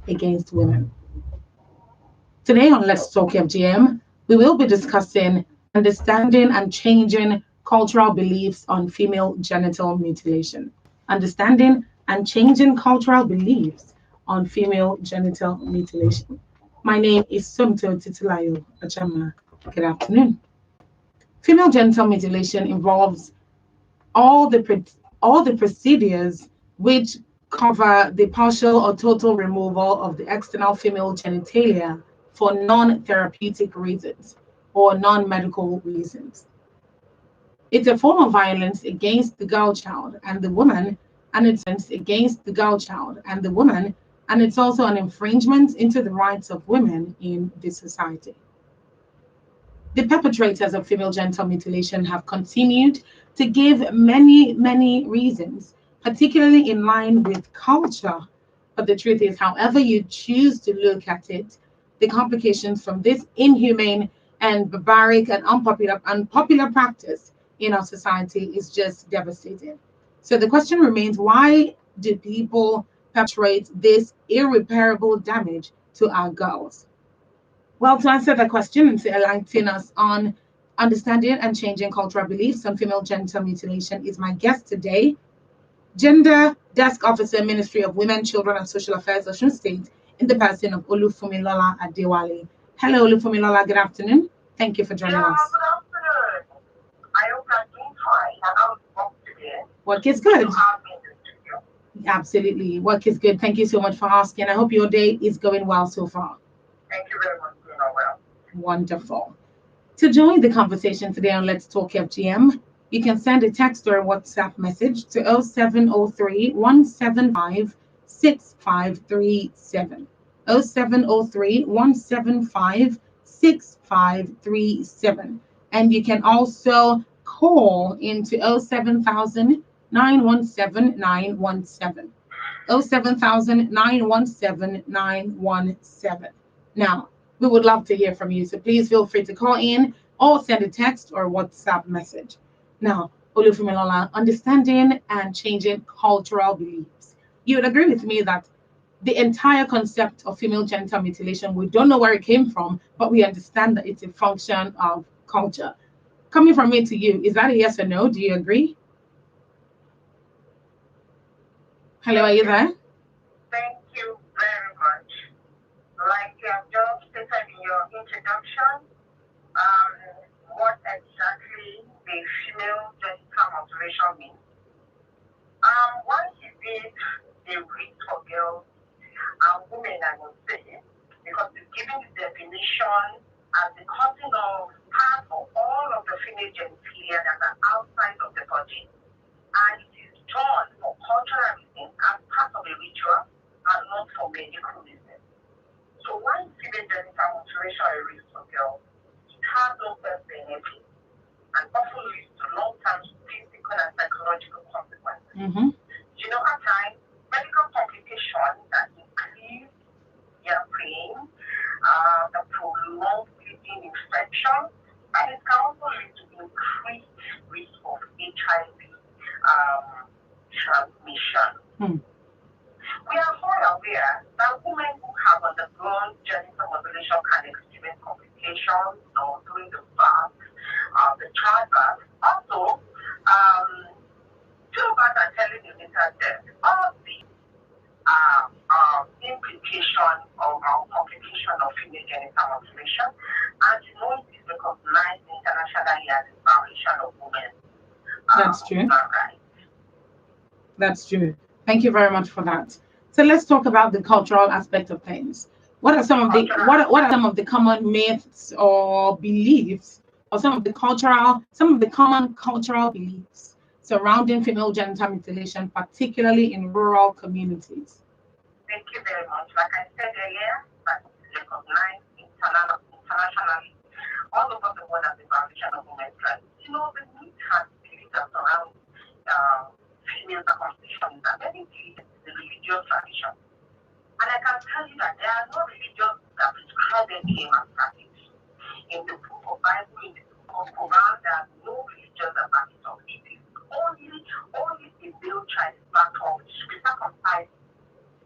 against women. Today on Let's Talk FGM, we will be discussing understanding and changing cultural beliefs on female genital mutilation. Understanding and changing cultural beliefs on female genital mutilation. My name is Sumto Titilayo Achama. Good afternoon. Female genital mutilation involves all the all the procedures which cover the partial or total removal of the external female genitalia for non-therapeutic reasons or non-medical reasons. It's a form of violence against the girl child and the woman, and it's against the girl child and the woman, and it's also an infringement into the rights of women in this society. The perpetrators of female genital mutilation have continued to give many reasons, particularly in line with culture. But the truth is, however you choose to look at it, the complications from this inhumane and barbaric and unpopular practice in our society is just devastating. So the question remains, why do people perpetrate this irreparable damage to our girls? Well, to answer the question and to enlighten us on understanding and changing cultural beliefs on female genital mutilation is my guest today, Gender Desk Officer, Ministry of Women, Children and Social Affairs, Osun State, in the person of Olufumilola Adewale. Hello, Olufumilola. Good afternoon. Thank you for joining us. Good afternoon. I hope I'm doing fine. And I'm up today. Work is good. Absolutely. Work is good. Thank you so much for asking. I hope your day is going well so far. Thank you very much. Well. Wonderful. To join the conversation today on Let's Talk FGM, you can send a text or a WhatsApp message to 0703 175 6537. 0703 175 6537. And you can also call into 07000 917 917. 07000 917 917. Now, we would love to hear from you. So please feel free to call in or send a text or WhatsApp message. Now, Olufumilola, understanding and changing cultural beliefs. You would agree with me that the entire concept of female genital mutilation, we don't know where it came from, but we understand that it's a function of culture. Coming from me to you, is that a yes or no? Do you agree? Hello, are you there? Thank you very much. Like you have just stated in your introduction, what exactly the female genital mutilation means. Once you did the rite for girls and women, I would say, because it's giving the definition as the cutting of part of all of the female genitalia that are outside of the body. And it is done for cultural reasons as part of a ritual and not for medical reasons. So when female genital mutilation is risk for girls, it has no first benefit and often leads to long-term physical and psychological consequences. Mm-hmm. You know, at times, medical complications that increase their pain, the prolonged bleeding infection, and it can also lead to increased risk of HIV transmission. We are all aware that women who have undergone genital mutilation can experience complications during the birth, the childbirth. Also, childbirth and telenetal death. All these implications of complication of female genital mutilation, and you know it is recognized internationally as a violation of women's That's true. rights. That's true. Thank you very much for that. So let's talk about the cultural aspect of things. What are some of the common myths or beliefs, or some of the common cultural beliefs surrounding female genital mutilation, particularly in rural communities? Thank you very much. Like I said earlier, that is recognized internationally all over the world as a violation of women's rights. You know, the myth and beliefs that surround female circumcision is that many believe in the religious tradition. And I can tell you that there are no religions that prescribe any practice. In the book of Bible, in the book of Quran, there are no religions that back it up. It is only the male child back up to be circumcised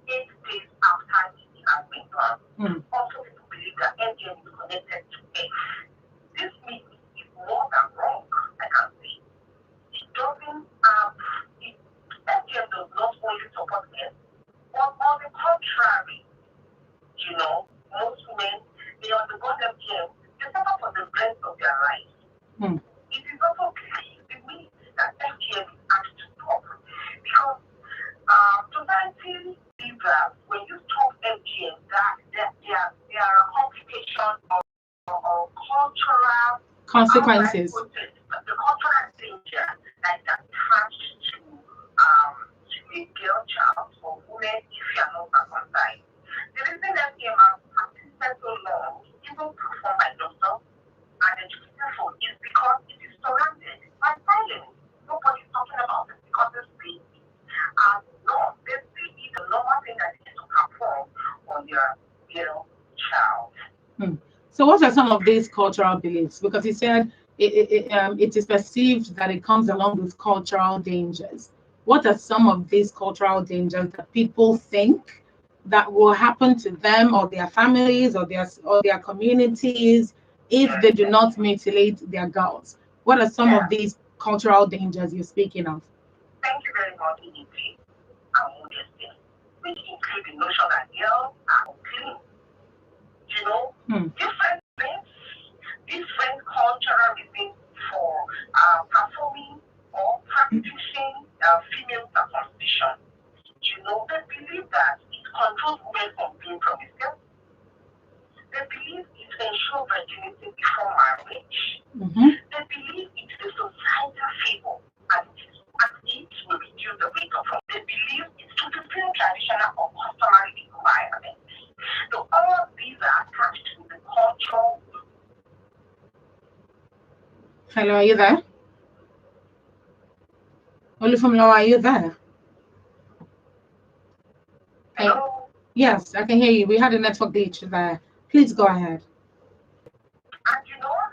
8 days after the Also, people believe that FGM is connected to F. This means it's more than wrong, I can say. It doesn't, FGM does not only support F, but on the contrary, most women, they undergo FGM, they suffer for the rest of their lives. It is also believed, it means that FGM is asked to stop because society believes that when you stop FGM, that there are complications or cultural consequences. The cultural danger that is attached to a girl child or woman if you are not circumcised. The reason FGM has persisted so long, even performed by doctors and educated for, is because it is surrounded by silence. Nobody is talking about it because they see it as norm. They see it a normal thing that is to perform on your girl child. So what are some of these cultural beliefs? Because he said it is perceived that it comes along with cultural dangers. What are some of these cultural dangers that people think that will happen to them or their families or their communities if they do not mutilate their girls? What are some of these cultural dangers you're speaking of? Thank you very much, EDP and modesty, which include the notion that girls are unclean. Different things, different cultural reasons for performing or practicing female circumcision. They believe that it controls women from being promiscuous. They believe it ensures virginity before marriage. They believe it is a societal favor and it will reduce the rate of wrong. They believe it to fulfill traditional or customary requirements. So all these are attached to the cultural. Hello, are you there? Olufumlo, are you there? Hello? Yes, I can hear you. We had a network glitch there. Please go ahead. And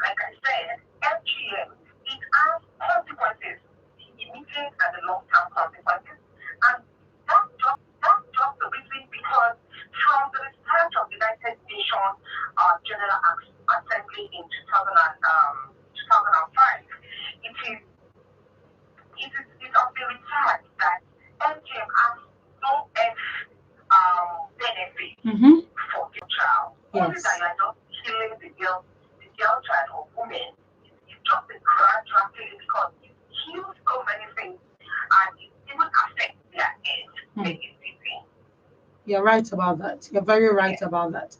like I said, FGM, it has consequences, the immediate and the long-term consequences. And that's just the reason because from the research of the United Nations General Assembly in 2005, it is of the research that FGM has no benefit for the child. Only that you are just killing the girl child or woman. It's just a gradual killing because it kills so many things and it even affects their head. You're right about that. You're very right about that.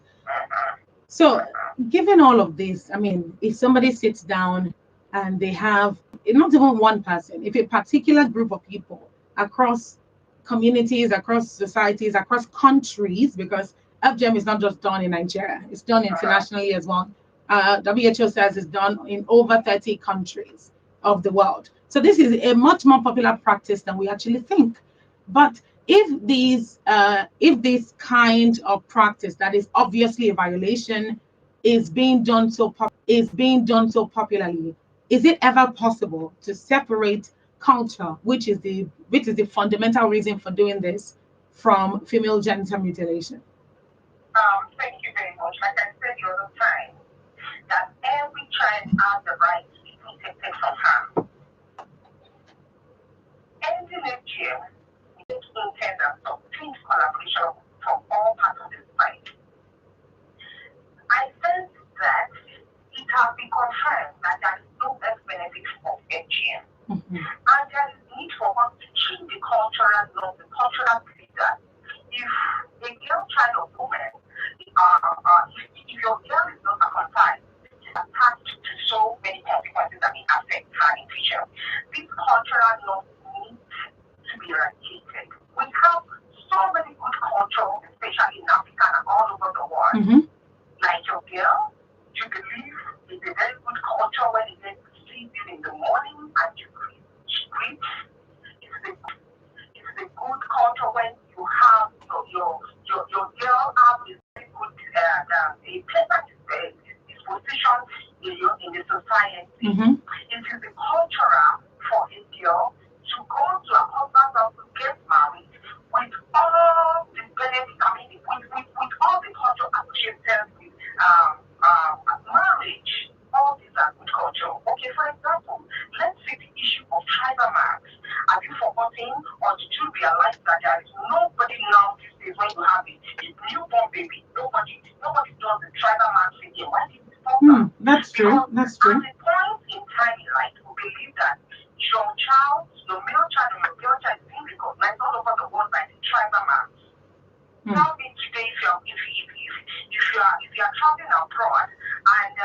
So, given all of this, I mean, if somebody sits down and they have not even one person, if a particular group of people across communities, across societies, across countries, because FGM is not just done in Nigeria, it's done internationally as well. WHO says it's done in over 30 countries of the world. So this is a much more popular practice than we actually think. But if this kind of practice that is obviously a violation is being done so popularly, is it ever possible to separate culture, which is the fundamental reason for doing this, from female genital mutilation? Thank you very much. Like I said the other time, that every child has the right to be protected from harm. Ending FGM is intended as obtained collaboration from all parts of the society. I sense that it has been confirmed that there is no health benefit of FGM. And there is need for us to change the cultural norm, the cultural belief that if a girl child or woman, if your girl is not circumcised, it is attached to so many consequences that may affect her in future. This cultural norm needs to be eradicated. We have so many good cultures, especially in Africa and all over the world. Like your girl, you believe it's a very good culture when you get to see you in the morning and you greet. It's a good culture when you have your girl have a very good a pleasant disposition in the society. It is a cultural for a girl to go to a husband's house to get married with all the benefits, with all the culture newborn baby. Nobody does the tribal march again. Why did we stop that? That's true. Because That's true. at a point in time in life, we believe that your child, your male child and your girl child is being recognized all over the world by the tribal march. Tell me today if you are traveling abroad and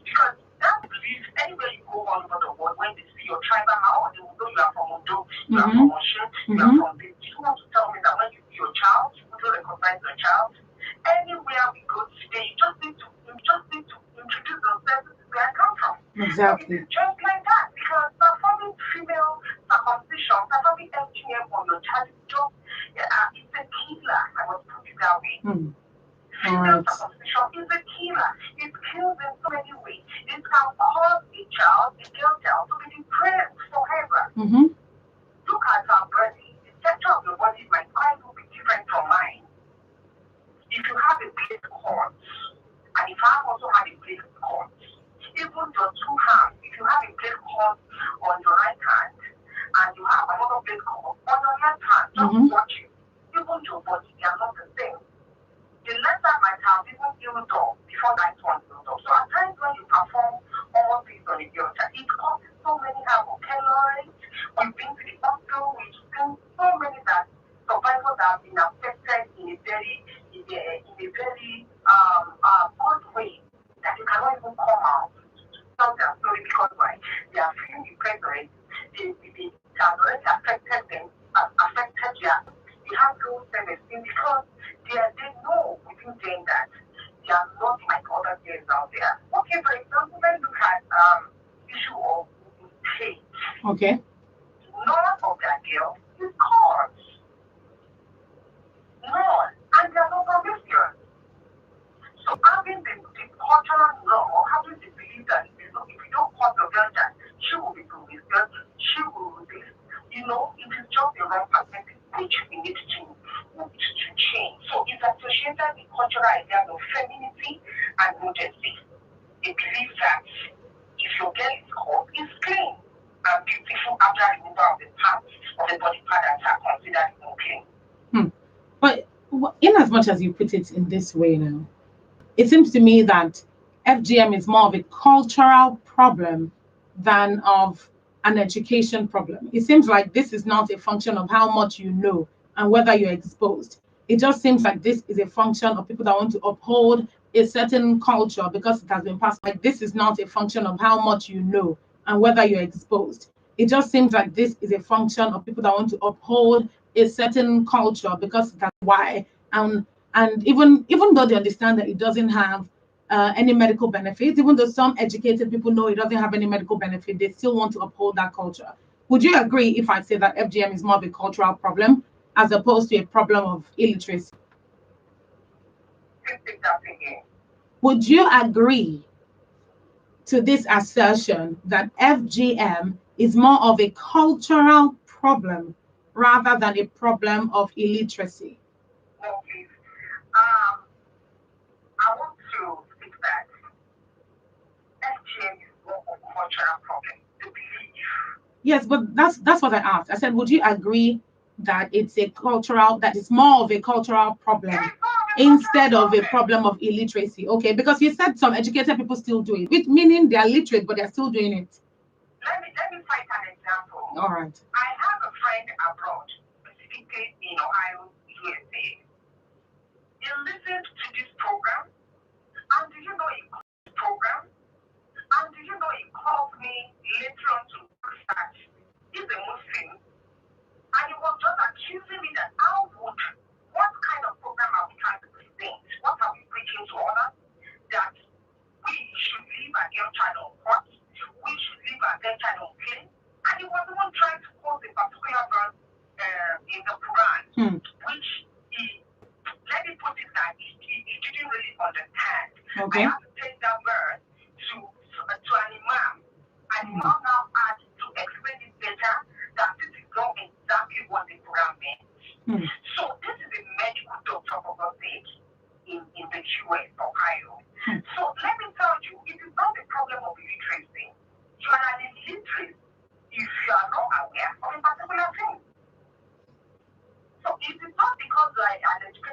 because that belief anywhere you go all over the world, when they see your tribal march, they will know you are from Ondo, you are from Osun, you are from this. You want to tell me that when you see your child, you will recognize your child. Anywhere we go today, you just need to introduce yourself to where I come from. Exactly. So it's just like that, because performing female circumcision, performing FGM on your child is just it's a killer. I would put it that way. Female circumcision is a killer. It kills in so many ways. It can cause a child, a girl child, to be depressed forever. Look at our body. The structure of your body might quite be different from mine. If you have a blade cord, and if I also have a blade cord, even your two hands, if you have a blade cord on your right hand, and you have another blade cord on your left hand, just watch it. Even your body, they are not the same. The left hand might have even healed up before the right one healed up. So at times when you perform all things on a girl child, it causes so many keloids. We've been to the hospital, we've seen so many that survivors have been affected in a very odd way that you cannot even come out to tell their story, because why? They are feeling depressed already. It has already affected them, affected they have low self-esteem, because they know within them that they are not like other girls out there. Okay, for example, let's look at issue of hate. Okay. None of their girls is caught. None. And they are not promiscuous. So having the cultural law, having the belief that if you don't cause your girl child, she will be promiscuous, she will do this. You know, it is just the wrong perspective which we need to change. So it's associated with cultural ideas of femininity and modesty. They believe that if your girl is caught, it's clean and beautiful after removal of the parts of the body part that are considered unclean. But in as much as you put it in this way now, it seems to me that FGM is more of a cultural problem than of an education problem. It seems like this is not a function of how much you know and whether you're exposed. It just seems like this is a function of people that want to uphold a certain culture because it has been passed. Like this is not a function of how much you know and whether you're exposed. It just seems like this is a function of people that want to uphold a certain culture because that's why. And even though they understand that it doesn't have any medical benefits, even though some educated people know it doesn't have any medical benefit, they still want to uphold that culture. Would you agree if I say that FGM is more of a cultural problem as opposed to a problem of illiteracy? Would you agree to this assertion that FGM is more of a cultural problem rather than a problem of illiteracy? No, please. I want to speak that FGM is more of a cultural problem. The belief. Yes, but that's what I asked. I said, would you agree that it's more of a cultural problem instead of a problem of illiteracy? Okay, because you said some educated people still do it, which meaning they are literate, but they're still doing it. Let me cite an example. All right. I have a friend abroad, specifically in Ohio, USA. He listened to this program, and do you know he called the program? And do you know he called me later on to research? He's a Muslim, and he was just accusing me that what kind of program are we trying to present? What are we preaching to others? That we should leave our girl child on court, we should leave our girl child on clean. And he was even trying to quote a particular verse in the Quran, which let me put it that he didn't really understand. Okay. I have to take that verse to an imam, and imam now had to explain it better that this is not exactly what the Quran meant. So this is a medical doctor for God's sake in the US, Ohio. So let me tell you, it is not a problem of illiteracy. You are an illiterate if you are not aware of a particular thing. So it is not because you are an educated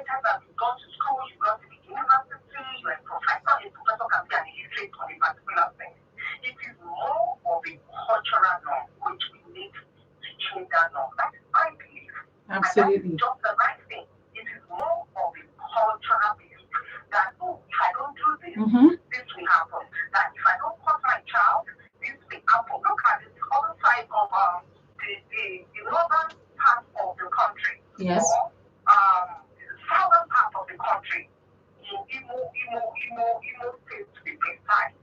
State to be precise.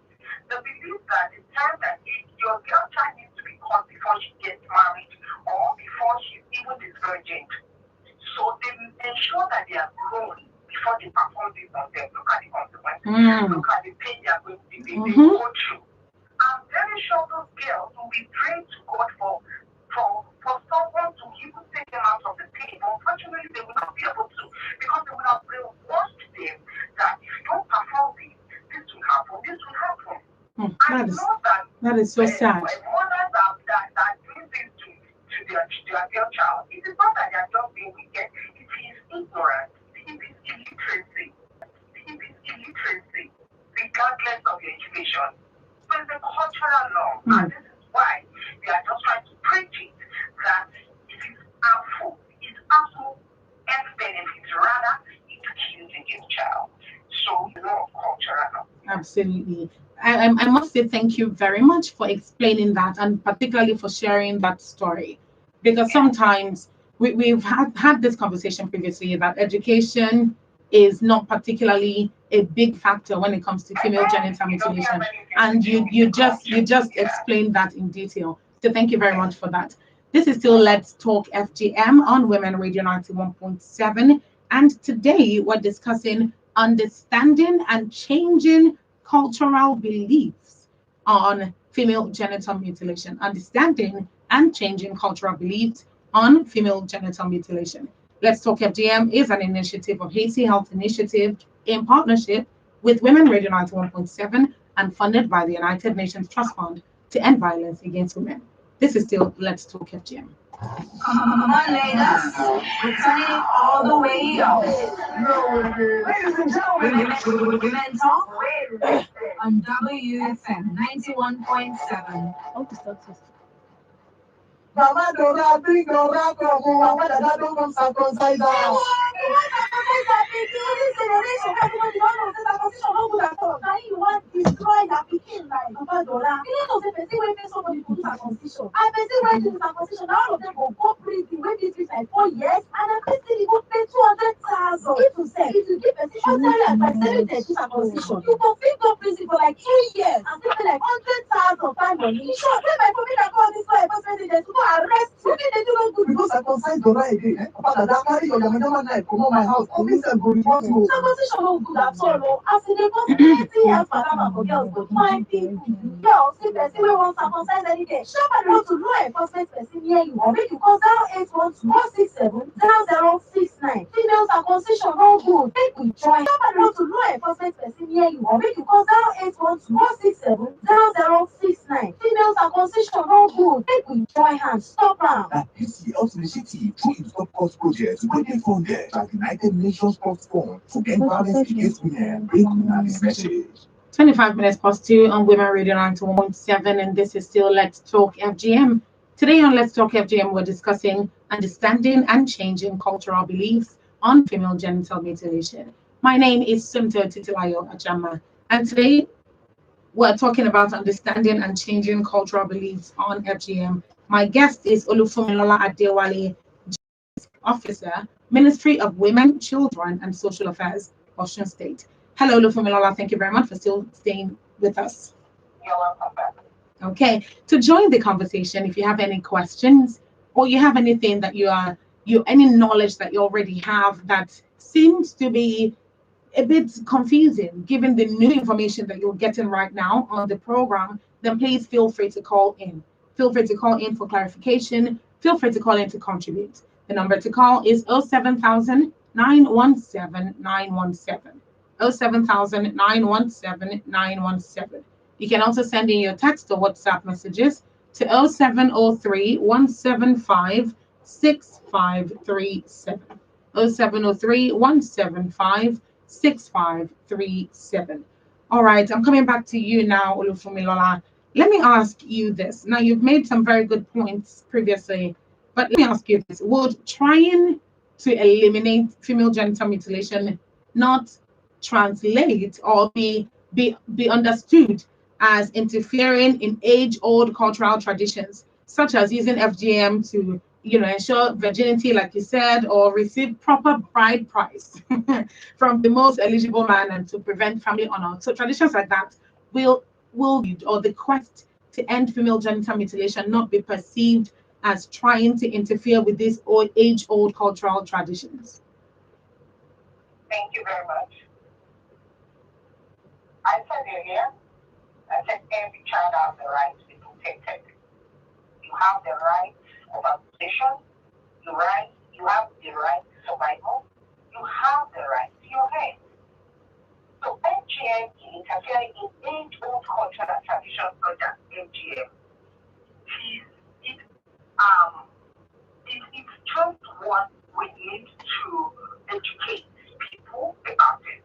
The belief that the time that your girl child needs to be caught before she gets married or before she's even disvirgined. So they ensure that they are grown before they perform this on them. Look at the consequences. Look at the pain they are going to go through. I'm very sure those girls will be praying to God for someone to even take them out of the pain. But unfortunately, they will not be able to because they will have brainwashed them that if you don't perform this will happen, this will happen. That is so sad. Mothers that do this to their girl child, it is not that they are just being wicked, it is ignorance, it is illiteracy, regardless of your education. So it's a cultural law, and this is why they are just trying to preach it that it is harmful, it's harmful health benefits, rather it kills a girl child. So it's not cultural law. Absolutely. I must say thank you very much for explaining that, and particularly for sharing that story, because sometimes we've had this conversation previously that education is not particularly a big factor when it comes to female genital mutilation, and you just explained that in detail. So thank you very much for that. This is still Let's Talk FGM on Women Radio 91.7, and today we're discussing understanding and changing cultural beliefs on female genital mutilation. Understanding and changing cultural beliefs on female genital mutilation. Let's Talk FGM is an initiative of HACEY Health Initiative in partnership with Women Radio 91.7 and funded by the United Nations Trust Fund to End Violence Against Women. This is still Let's Talk FGM. Come on, ladies. We're turning it all the way up. Ladies and gentlemen, Women Talk on WFM 91.7. Mama Dora, bring your rap, Mama Dada, don't come circumcise her. You want to destroy that pikin like Papa Dora. You know, the person when somebody do circumcision. I person when do circumcision, all of them go prison when this is like 4 years, and a person go pay 200,000. If you say, if you give person ordinary advice, say they do circumcision, you go fit go prison for like 3 years and pay like 100,000 fine money. Sure, when my family can call this way, I president to go arrest you. They do not good. You go circumcise Dora again. Papa Dada, carry your Yamama knife, come on my house. Come in and go report you. Circumcision no good at all. As in the possibility health palava for girls go find people. Girls, if person wey wan circumcise any day, sharply go to law enforcement person near you or make you call 08121670069. Female circumcision no good. Make we join. Sharply go to law enforcement person near you or make you call 08121670069. Female circumcision no good. Make we join hands. Stop am. That HACEY Health Initiative through its Stop Cause project wey dey funded by United Nations Trust Fund to End Violence Against Women. Bring this message. 25 minutes past 2 on Women Radio 91.7, and this is still Let's Talk FGM. Today on Let's Talk FGM, we're discussing understanding and changing cultural beliefs on female genital mutilation. My name is Sumto Titilayo Ajama, and today we're talking about understanding and changing cultural beliefs on FGM. My guest is Olufumilola Adewale, Officer, Ministry of Women, Children and Social Affairs, Osun State. Hello, Olufumilola. Thank you very much for still staying with us. You're welcome back. Okay, to join the conversation, if you have any questions or you have anything that any knowledge that you already have that seems to be a bit confusing, given the new information that you're getting right now on the program, then please feel free to call in. Feel free to call in for clarification. Feel free to call in to contribute. The number to call is 07000 917 917. 07000 917 917. You can also send in your text or WhatsApp messages to 0703 175 6537. 0703 175 6537. All right, I'm coming back to you now, Olufumilola. Let me ask you this. Now, you've made some very good points previously, but let me ask you this. Would trying to eliminate female genital mutilation not translate or be understood as interfering in age-old cultural traditions, such as using FGM to, ensure virginity, like you said, or receive proper bride price from the most eligible man, and to prevent family honor. So traditions like that will or the quest to end female genital mutilation not be perceived as trying to interfere with these age-old cultural traditions. Thank you very much. I said earlier, I said every child has the right to be protected. You have the right of association. You have the right to survival. You have the right to your head. So FGM is interfering in age-old cultural and traditional such as FGM. It's just what we need to educate people about it.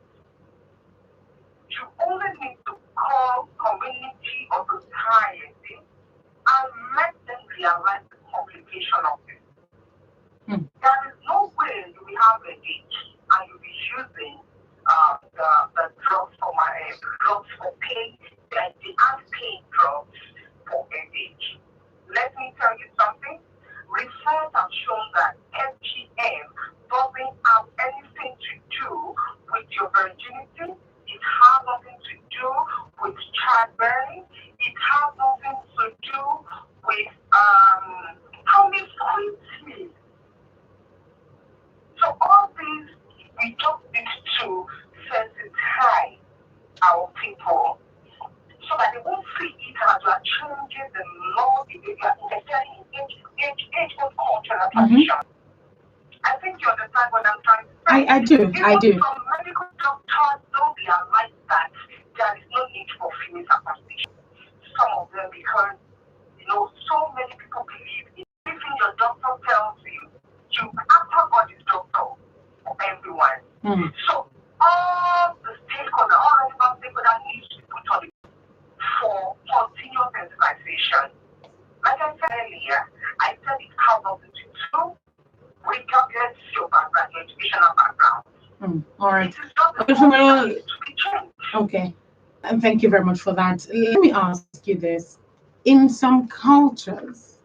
You only need to call community or society and let them realize the complication of it. There is no way you will have a ditch and you'll be using the drugs for pain, the unpaid drugs for a ditch. Let me tell you something. Research have shown that FGM doesn't have anything to do with your virginity. It has nothing to do with childbearing. It has nothing to do with how many sweet. So all these, we just need to sensitize our people so that they won't see it as you are changing the law, you are interfering in age-old culture and tradition. I think you understand what I'm trying to say. I do. Some medical doctors don't realize that there is no need for female circumcision. Some of them, because so many people believe in everything your doctor tells you. After God is doctor for everyone. So all the stakeholders, all relevant stakeholders need to be put on it for continuous sensitization. Like I said earlier, I said it has nothing to do with your background, your educational background. All right. It is just the that needs to be changed. Okay. And thank you very much for that. Let me ask you this. In some cultures,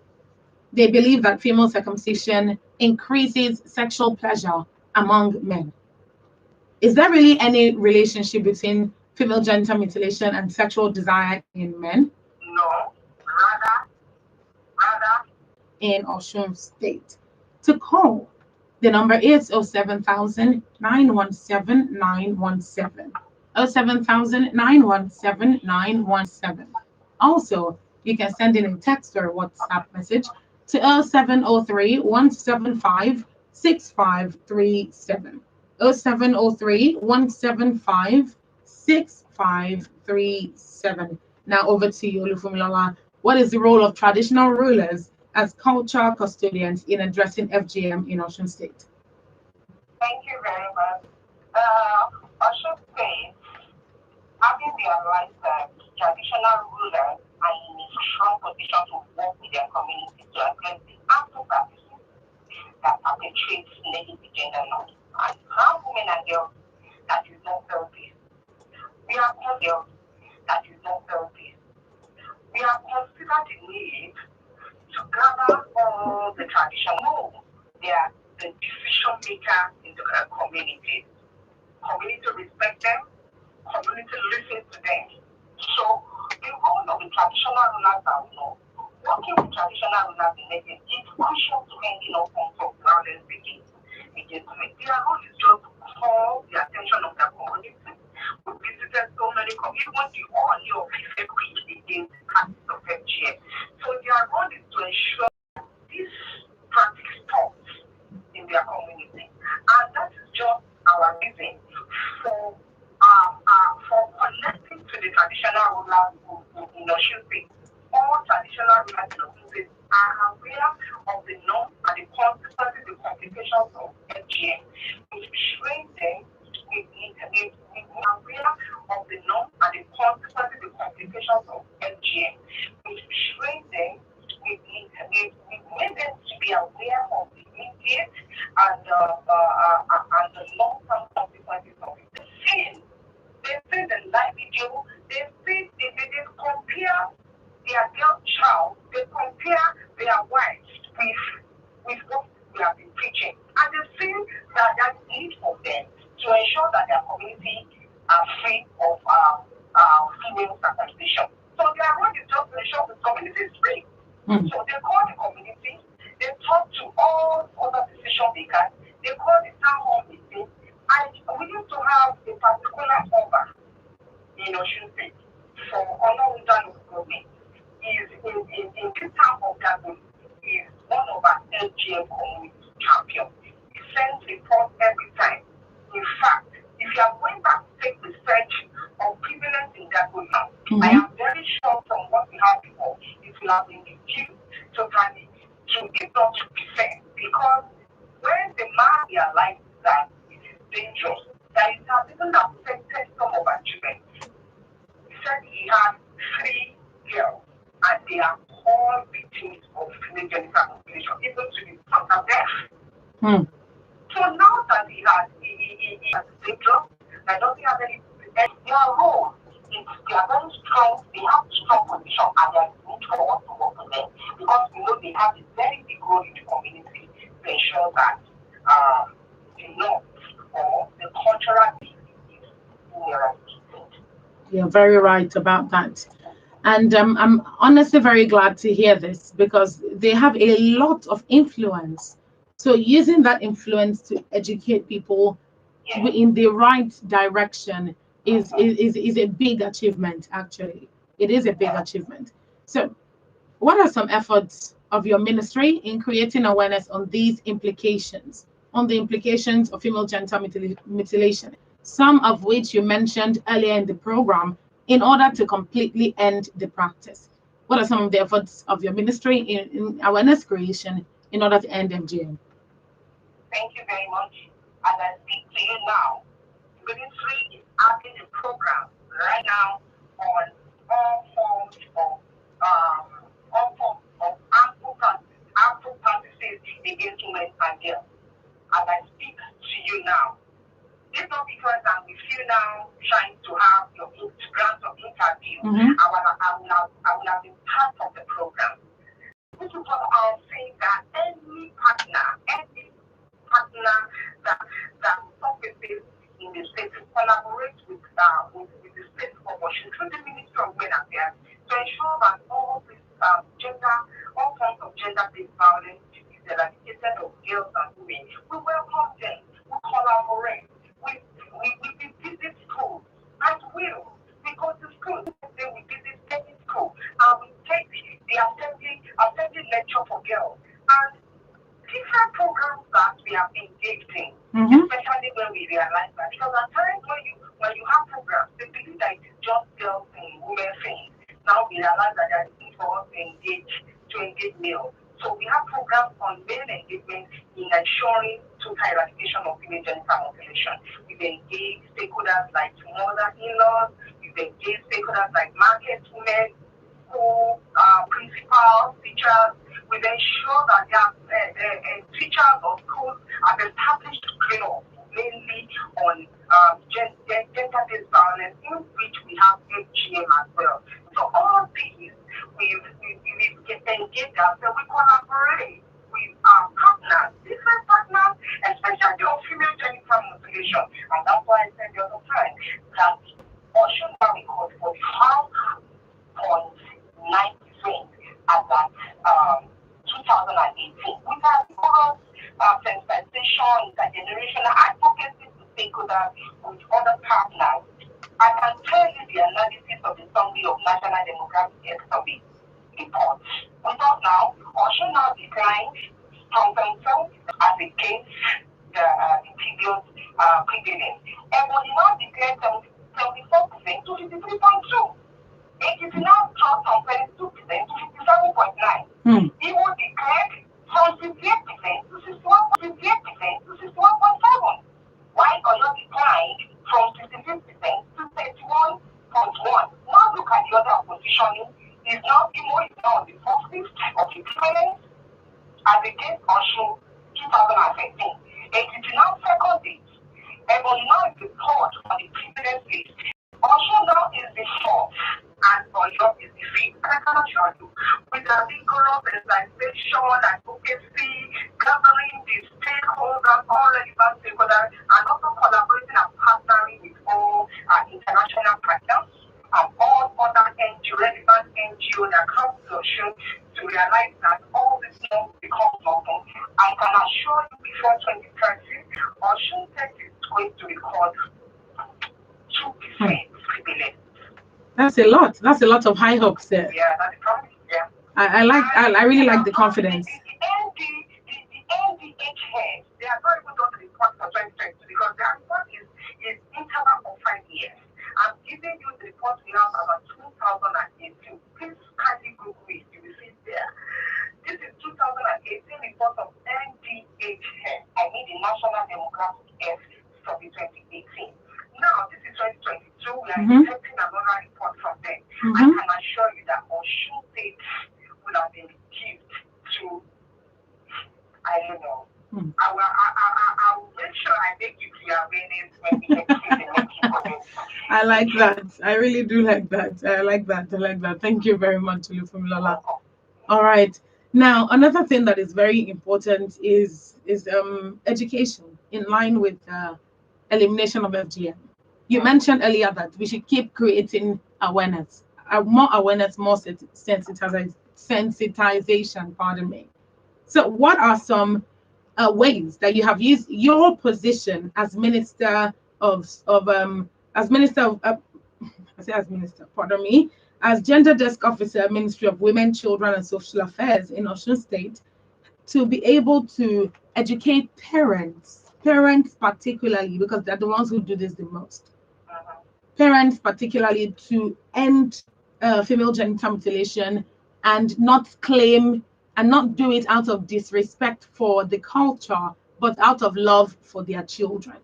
they believe that female circumcision increases sexual pleasure among men. Is there really any relationship between female genital mutilation and sexual desire in men? No, rather. In Osun State. To call, the number is 07000 917 917. 07000 917 917. Also, you can send in a text or WhatsApp message to 0703 175 6537. 0703 175 6537. Now over to you, Olufumilola. What is the role of traditional rulers as cultural custodians in addressing FGM in Osun State? Thank you very much. Osun State, having realized that traditional rulers are in a strong position to work with their community to address the active practices that perpetuate negative gender norms and harm women and girls that is not selfish. We are girls that is not selfish. We have considered the need to gather all the traditional. They are the decision makers in the community. Community respect them. Community listen to them. So the role of the traditional rulers are working with traditional rulers in making it crucial to ending all forms of violence against women. Their role is just to call the attention of their community. We visited so many communities, even the only of Ife preached against the practice of FGM. So their role is to ensure this practice stops in their community. And that is just our reason for connecting to the traditional rulers in Osun State. All traditional rulers in Osun State are aware of the norms and the consequences, the complications of FGM. We train them, we are aware of the norms and the consequences, the complications of FGM. We train them, we made them to be aware of the immediate and the long-term consequences of it. They see the live video, they compare their girl child, they compare their wives with their community are free of female circumcision. So their role is just to ensure the community is free. So they call the community, they talk to all other decision makers, they call the town hall meeting, and we used to have a particular over in Ocean State for Olorunda local government. Is in this town of Gabon is one of our LGM community champions. He sends reports every time. In fact, if you are going back to take the search of prevalence in Gabon now, I am very sure from what we have before, it will have been reduced totally to a not percent, because when the man realizes that it is dangerous, that it has even affected some of our children. He said he had 3 girls, and they are all victims of female genital mutilation, even to the point of death. So now that he has dangerous, that doesn't have any, their role is they are very strong, they have strong position, and they are need for us to work with them, because we know they have a very big role in the community to ensure that the norms or the cultural belief is eradicated. You're very right about that. And I'm honestly very glad to hear this, because they have a lot of influence. So using that influence to educate people in the right direction is a big achievement, actually. It is a big achievement. So what are some efforts of your ministry in creating awareness on these implications, on the implications of female genital mutilation, some of which you mentioned earlier in the program, in order to completely end the practice? What are some of the efforts of your ministry in awareness creation in order to end FGM? Thank you very much. As I speak to you now, the ministry is having a program right now on all forms of harmful practices against women and girls. As I speak to you now, it's not because I'm with you now trying to have your grant of interview. I will have been part of the program. This is what I'll say, that any partner that offices in the state to collaborate with the state of Washington through the Ministry of Women Affairs to ensure that all forms of gender-based violence is eradicated of girls and women. We welcome them. We collaborate. We visit schools at will, because the school, then we visit any school, and we take the assembly lecture for girls, and different programs that we have engaged in, especially when we realize that, because at times when you have programs, they believe that it's just girls and women things. Now we realize that there is need for us to engage males. So we have programs on male engagement in ensuring total eradication of female genital mutilation. We've engaged stakeholders like mother-in-laws, we've engaged stakeholders like market women, school principals, teachers. We've ensured that teachers or schools have established trainings mainly on gender-based violence, in which we have FGM as well. So all these we've engaged ourselves, we collaborate with our partners, different partners, especially on female genital mutilation. And that's why I said the other time that Ocean Valley Court 45.9% at that 2018, with our rigorous sensitization, intergenerational advocacy to stakeholders with other partners. I can tell you the analysis of the Survey of National Demographic Survey report. Without now, Ocean now declined from themselves as against the previous prevalence. And when you now declared 74% to 53.2%. It is now dropped from 22% to 57.9%. It was declared from 58% to 61.7%. While Oyo declined from 65% to 31.1%. Now look at the other positioning. Is now Imo is now on the first list of the prevalence as against Osun 2013. It is now second list. Ebonyi now is the third on the prevalence list. Osun now is the fourth, and Oyo is the fifth. And I can assure you, with the rigorous sensitization, advocacy, gathering the stakeholders, all relevant stakeholders, and also collaborating as partners That's a lot. That's a lot of high hopes there. Yeah, that's the problem. Yeah. I really like the confidence. The NDH head, they are not even going to report for 2020 because their report is interval of 5 years. I'm giving you the report we have about 2018. Please kindly Google it. You will see it there. This is 2018 report of NDH head. I mean the National Demographic Health Survey 2018. Now, this is 2022. We are expecting another report from them. I can assure you that Osun State will have been reduced to, I don't know. I will make sure I make you clear awareness when we get to the next report. I like that. I really do like that. I like that. Thank you very much, Olufunmilola. All right. Now, another thing that is very important is education in line with elimination of FGM. You mentioned earlier that we should keep creating awareness, more awareness, more sensitization. Pardon me. So, what are some ways that you have used your position as minister as gender desk officer, Ministry of Women, Children and Social Affairs in Osun State, to be able to educate parents particularly, because they're the ones who do this the most. Parents particularly, to end female genital mutilation and not claim and not do it out of disrespect for the culture, but out of love for their children.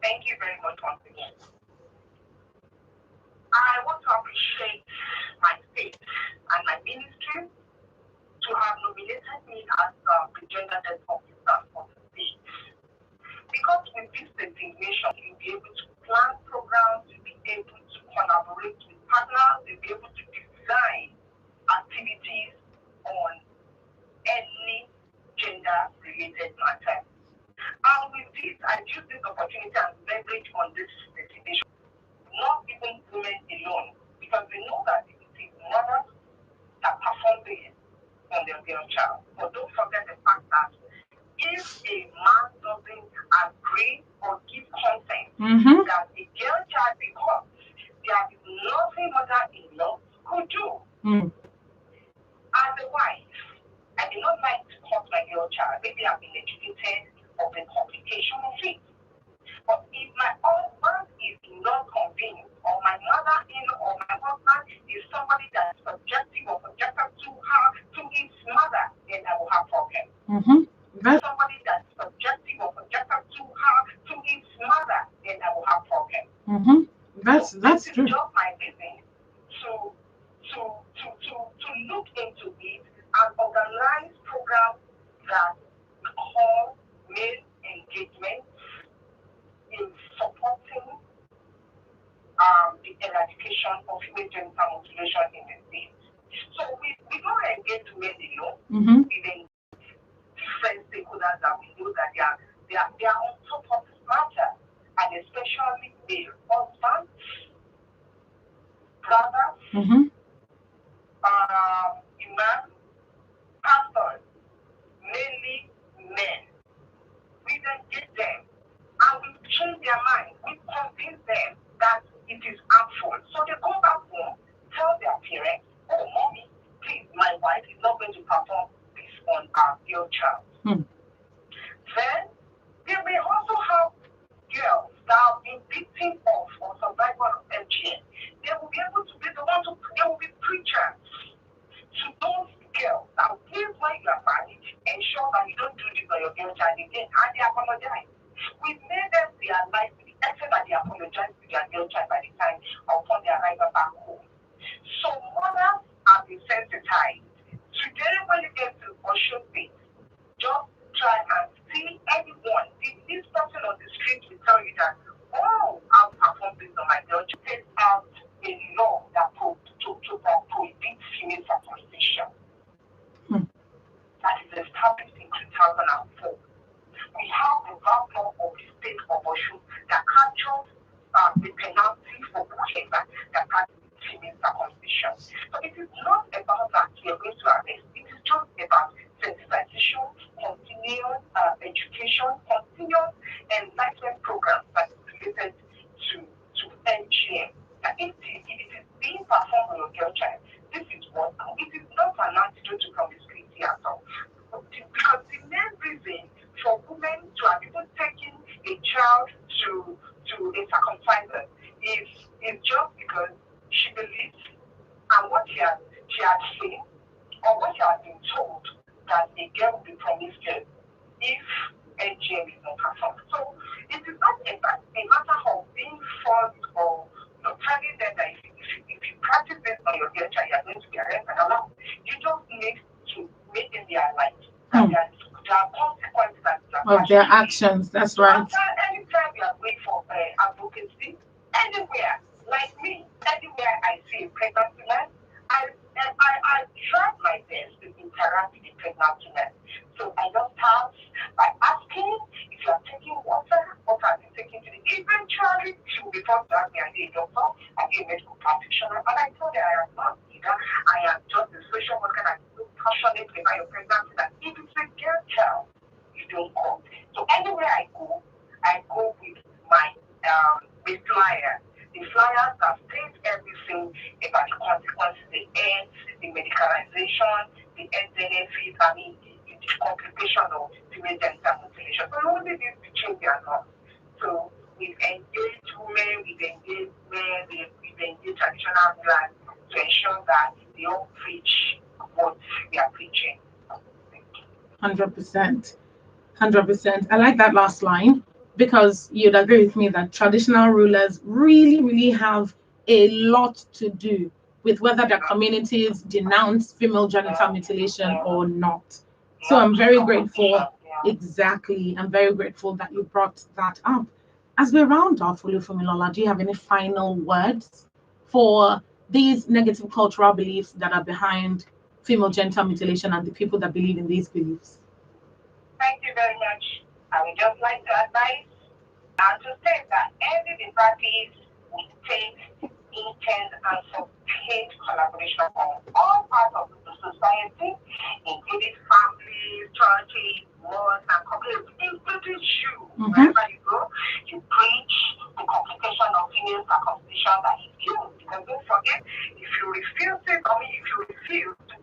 Thank you very much once again. I want to appreciate my state and my ministry to have nominated me as the gender desk officer for the state. Because with this designation, you'll be able to plan programs, you'll be able to collaborate with partners, you'll be able to design activities on any gender-related matter. And with this, I use this opportunity and leverage on this designation. Not even women alone, because we know that it is mothers that perform this on their girl child. But don't forget the fact that if a man doesn't agree or give consent that a girl child becomes, there is nothing mother-in-law could do. As a wife, I do not like to cut my girl child. Maybe I've been educated of the complication of it. But if my husband is not convinced, or my mother-in-law or my husband is somebody that is subjective or subjective to his mother, then I will have problems. Somebody that is subjective or subjective to his mother, then I will have problems. That's true. It's just my business to look into it and organize programs that call male engagement in supporting the eradication of female genital mutilation in the state. So we don't engage men alone. We engage different stakeholders that we know that they are on top of this matter, and especially male husbands, brothers, imams, pastors, mainly men. We engage them and we change their mind. We convince them that it is harmful. So they go back home, tell their parents, oh, mommy, please, my wife is not going to perform this on our girl child. Then they may also have girls that have been victims of or survivors of FGM. They will be able to be the ones who they will be preachers to those girls. Now, here's why you are married. Ensure that you don't do this on your girl child again, and they apologize. We made them realize to the extent that they apologize to their girl child by the time upon their arrival back home. So mothers are desensitized. Today, when you get to Osun State, just try and see anyone. This person on the street will tell you that, oh, I'll perform this on my girl child. Take out a law that prohibits female circumcision. That is established in 2004. We have the law of the state of Osun that captures the penalty for whoever that practices female circumcision. So it is not about that we are going to arrest. It is just about sensitization, continuous education, continuous enlightenment programs that is related child to a circumciser is just because she believes and what she had seen or what she had been told that a girl will be promiscuous if HGM is not performed. So it is not a matter of being forced or telling them that if you practice this on your girl child, you are going to be arrested. No, you just need to make them realize that there are consequences of their actions. That's right. Anytime you are going for advocacy, anywhere, like me, anywhere I see a pregnant woman, I try my best to interact with the pregnant woman. So I just start by asking if you are taking water, what are you taking today? Eventually, she will be forced to ask me, are you a doctor? Are you a medical practitioner? And I told her I am not either. I am just a social worker that is so passionate about your pregnancy that if it's a girl child, you don't come. So anywhere I go with my flyer. The flyers that state everything about the consequences, the ends, the medicalization, the end benefits, the complication of female genital mutilation. So only this to change their law. So we've engaged women, we've engaged men, we've engaged traditional rulers to ensure that they all preach what we are preaching. 100%. 100%. I like that last line because you'd agree with me that traditional rulers really have a lot to do with whether their communities denounce female genital mutilation or not. So I'm very grateful. Exactly. I'm very grateful that you brought that up. As we round off, Olufunmilola, do you have any final words for these negative cultural beliefs that are behind female genital mutilation and the people that believe in these beliefs? Thank you very much. I would just like to advise and to say that ending the practice will take intense and sustained collaboration on all parts of the society, including families, churches, malls, and communities, including you. Wherever you go, you preach the complication of female circumcision that is killed. Because don't forget, if you refuse to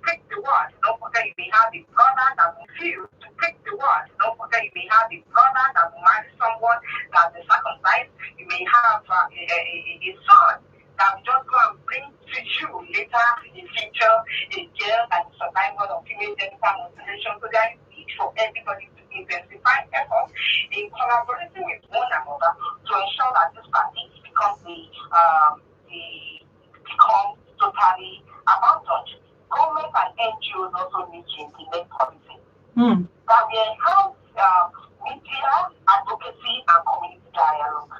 pick the word, don't forget you may have the brother that will refuse to pick the word. Don't forget you may have the brother that will marry someone that is circumcised. You may have a son that will just go and bring to you later in future a girl that is survivor of female genital mutilation. So there is need for everybody to intensify efforts in collaborating with one another to ensure that this practice becomes totally abandoned. Government and NGOs also need to implement policy that will enhance media, advocacy, and community dialogue.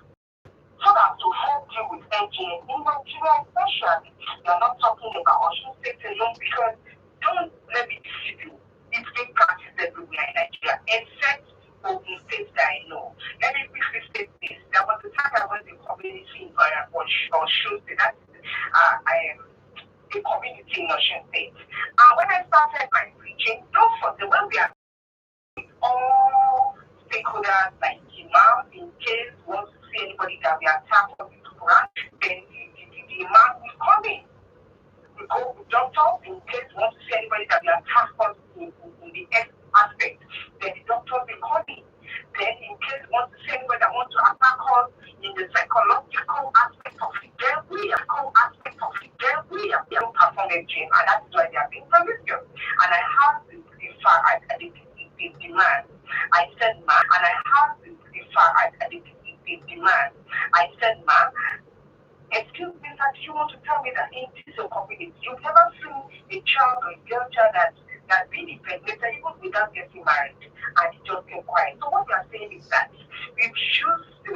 So that to help you with NGOs in Nigeria especially, you're not talking about Osun State alone because don't let me deceive you. It's being practiced everywhere in Nigeria, except Ogun State that I know. Let me quickly state this. There was a time I was in community in Osun State. That is a community in Osun State. And when I started my preaching, don't forget when we are all stakeholders like imams, in case we want to see anybody that we attack on the Quran, then the imam will come in. We go with doctors in case we want to see anybody that we attack on in the health aspect, then the doctors will come in. Then in case we want to see anybody that wants to attack us in the psychological aspect of it, then we don't perform a gym, and that's why they are being promiscuous. And I have the demand. I said, ma, and I have the demand. I said, ma, excuse me, sir, do you want to tell me that in this community, you've never seen a child or a girl child that's been impregnated even without getting married, and it just kept quiet. So what we are saying is that we've used the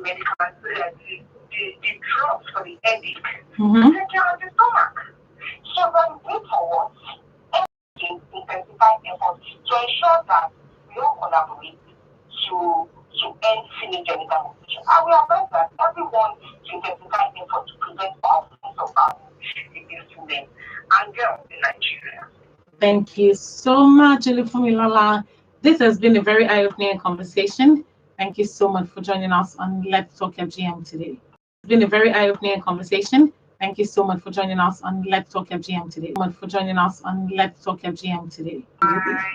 medical, the drugs for the headache to take care of the stomach. So when we move forward, intensify efforts to ensure that we all collaborate to end female genital mutilation. And we advise that everyone to intensify efforts to prevent all forms of violence against women and girls in Nigeria. Thank you so much, Olufunmilola. This has been a very eye-opening conversation. Thank you so much for joining us on Let's Talk FGM today. It's been a very eye-opening conversation. Thank you so much for joining us on Let's Talk FGM today.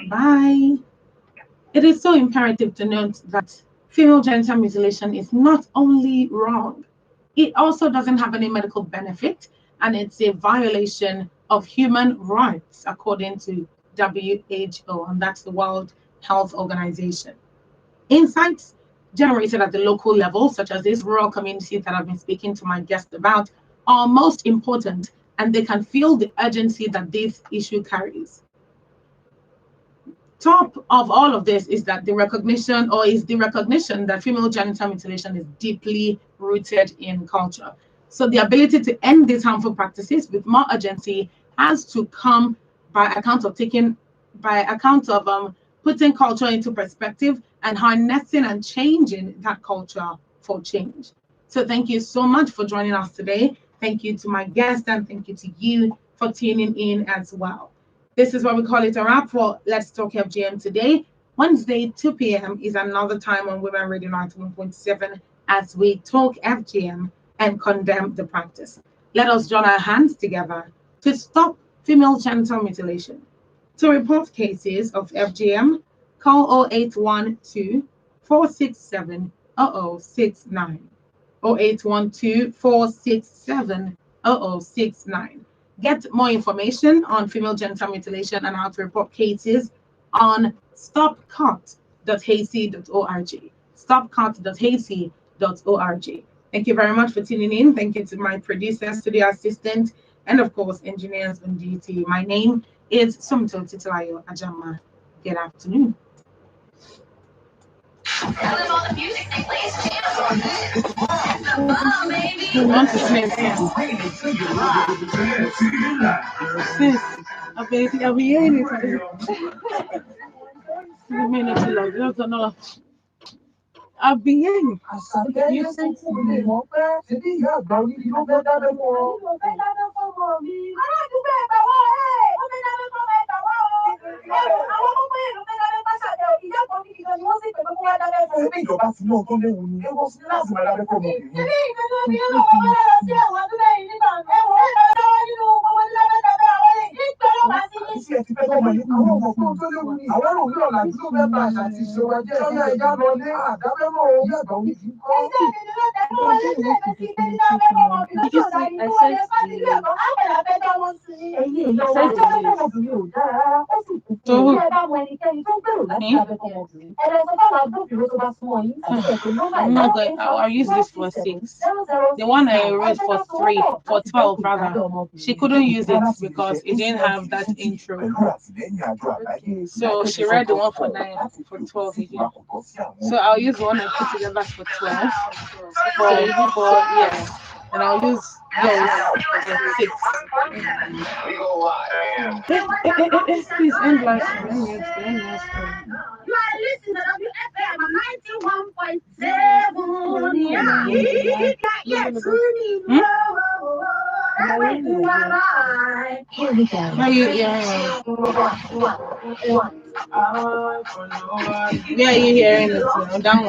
Bye. It is so imperative to note that female genital mutilation is not only wrong, it also doesn't have any medical benefit, and it's a violation of human rights according to WHO, and that's the World Health Organization. Insights generated at the local level, such as these rural communities that I've been speaking to my guest about, are most important, and they can feel the urgency that this issue carries. Top of all of this is that the recognition that female genital mutilation is deeply rooted in culture. So the ability to end these harmful practices with more urgency has to come by account of putting culture into perspective and harnessing and changing that culture for change. So thank you so much for joining us today. Thank you to my guest, and thank you to you for tuning in as well. This is what we call it a wrap for Let's Talk FGM today. Wednesday, 2 p.m. is another time on Women Radio 91.7 as we talk FGM and condemn the practice. Let us join our hands together to stop female genital mutilation. To report cases of FGM, call 0812 467 0069. 0812 467 0069. Get more information on female genital mutilation and how to report cases on stopcut.hacey.org. Stopcut.hacey.org. Thank you very much for tuning in. Thank you to my producer, studio assistant, and of course, engineers on duty. My name is Sumito Titilayo Ajama. Good afternoon. You want to sneeze? I'll be hearing it. You may not love. You don't know. I'll be hearing. You say to me, I'll use this for 6. The one I wrote for 12 rather. She couldn't use it because it didn't have that intro. So she read the one for 9 for 12. So I'll use one I put together for 12. Yeah. And I'll use those for 6. Please end last one. You are listening to WFM 91.7. Yeah, Where are you hearing it? Down.